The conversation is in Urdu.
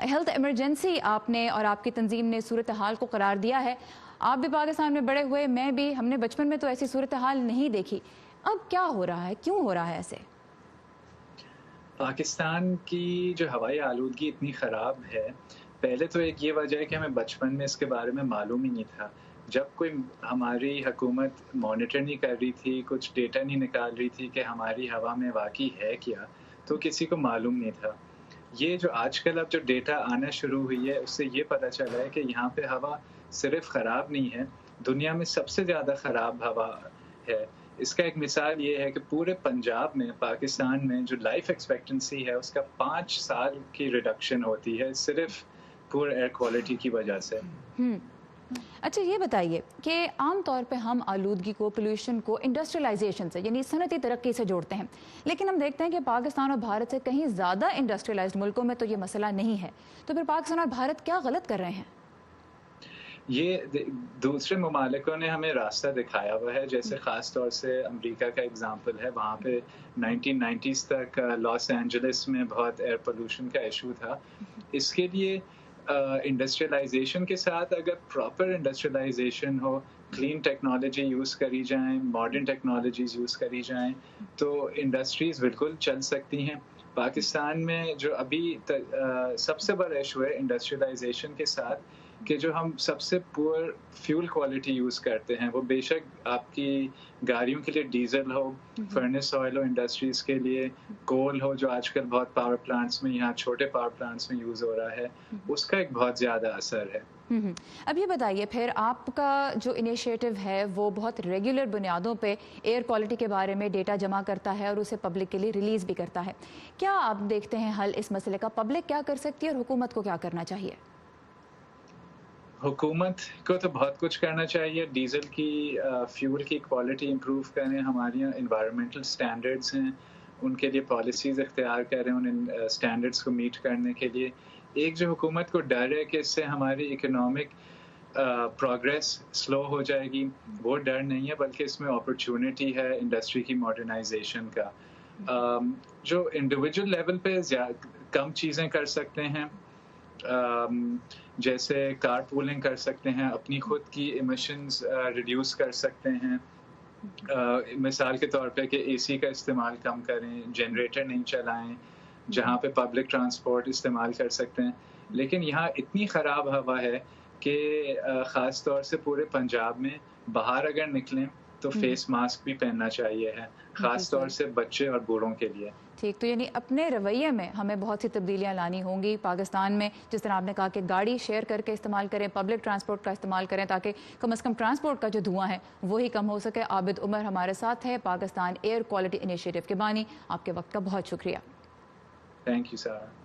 ہیلتھ ایمرجنسی آپ نے اور آپ کی تنظیم نے صورتحال کو قرار دیا ہے. آپ بھی پاکستان میں بڑے ہوئے, میں بھی, ہم نے بچپن میں تو ایسی صورتحال نہیں دیکھی. اب کیا ہو رہا ہے, کیوں ہو رہا ہے ایسے؟ پاکستان کی جو ہوائی آلودگی اتنی خراب ہے، پہلے تو ایک یہ وجہ ہے کہ ہمیں بچپن میں اس کے بارے میں معلوم ہی نہیں تھا. جب کوئی ہماری حکومت مانیٹر نہیں کر رہی تھی، کچھ ڈیٹا نہیں نکال رہی تھی کہ ہماری ہوا میں واقعی ہے کیا، تو کسی کو معلوم نہیں تھا. یہ جو آج کل اب جو ڈیٹا آنا شروع ہوئی ہے، اس سے یہ پتہ چلا ہے کہ یہاں پہ ہوا صرف خراب نہیں ہے، دنیا میں سب سے زیادہ خراب ہوا ہے. اس کا ایک مثال یہ ہے کہ پورے پنجاب میں، پاکستان میں جو لائف ایکسپیکٹنسی ہے اس کا 5 سال کی ریڈکشن ہوتی ہے صرف پور ایئر کوالٹی کی وجہ سے. اچھا یہ بتائیے کہ عام طور پہ ہم آلودگی کو, پولیوشن کو انڈسٹریلائزیشن سے یعنی صنعتی ترقی سے جوڑتے ہیں, لیکن ہم دیکھتے ہیں کہ پاکستان اور بھارت سے کہیں زیادہ انڈسٹریلائزڈ ملکوں میں تو یہ مسئلہ نہیں ہے. تو پھر پاکستان اور بھارت کیا غلط کر رہے ہیں؟ یہ دوسرے ممالکوں نے ہمیں راستہ دکھایا ہوا ہے، جیسے خاص طور سے امریکہ کا اگزامپل ہے. وہاں پہ 1990s تک لاس اینجلس میں بہت ایئر پولوشن کا ایشو تھا. اس کے لیے انڈسٹریلائزیشن کے ساتھ اگر پراپر انڈسٹریلائزیشن ہو، کلین ٹیکنالوجی یوز کری جائیں، ماڈرن ٹیکنالوجیز یوز کری جائیں تو انڈسٹریز بالکل چل سکتی ہیں. پاکستان میں جو ابھی سب سے بڑا ایشو ہے انڈسٹریلائزیشن کے ساتھ کہ جو ہم سب سے پور فیول کوالٹی یوز کرتے ہیں، وہ بے شک آپ کی گاڑیوں کے لیے ڈیزل ہو، فرنس آئل ہو انڈسٹریز کے لیے، کول ہو جو آج کل بہت پاور پلانٹس میں، یہاں چھوٹے پاور پلانٹس میں یوز ہو رہا ہے، اس کا ایک بہت زیادہ اثر ہے. اب یہ بتائیے پھر آپ کا جو انیشیٹو ہے وہ بہت ریگولر بنیادوں پہ ایئر کوالٹی کے بارے میں ڈیٹا جمع کرتا ہے اور اسے پبلک کے لیے ریلیز بھی کرتا ہے. کیا آپ دیکھتے ہیں حل اس مسئلے کا پبلک کیا کر سکتی ہے اور حکومت کو کیا کرنا چاہیے؟ حکومت کو تو بہت کچھ کرنا چاہیے. ڈیزل کی فیول کی کوالٹی امپروو کریں. ہماری انوائرمنٹل سٹینڈرڈز ہیں، ان کے لیے پالیسیز اختیار کریں ان سٹینڈرڈز کو میٹ کرنے کے لیے. ایک جو حکومت کو ڈر ہے کہ اس سے ہماری اکنامک پروگریس سلو ہو جائے گی، وہ ڈر نہیں ہے، بلکہ اس میں اپرچونٹی ہے انڈسٹری کی ماڈرنائزیشن کا. جو انڈیویجول لیول پہ کم چیزیں کر سکتے ہیں، جیسے کار پولنگ کر سکتے ہیں، اپنی خود کی ایمیشنز ریڈیوس کر سکتے ہیں. مثال کے طور پہ کہ اے سی کا استعمال کم کریں، جنریٹر نہیں چلائیں، جہاں پہ پبلک ٹرانسپورٹ استعمال کر سکتے ہیں. لیکن یہاں اتنی خراب ہوا ہے کہ خاص طور سے پورے پنجاب میں باہر اگر نکلیں تو فیس ماسک بھی پہننا چاہیے ہے، خاص طور سے بچے اور بوڑھوں کے لیے. ٹھیک، تو یعنی اپنے رویے میں ہمیں بہت سی تبدیلیاں لانی ہوں گی. پاکستان میں جس طرح آپ نے کہا کہ گاڑی شیئر کر کے استعمال کریں، پبلک ٹرانسپورٹ کا استعمال کریں تاکہ کم از کم ٹرانسپورٹ کا جو دھواں ہے وہی کم ہو سکے. عابد عمر ہمارے ساتھ ہے، پاکستان ایئر کوالٹی انیشیٹو کے بانی. آپ کے وقت کا بہت شکریہ. تھینک یو سارا.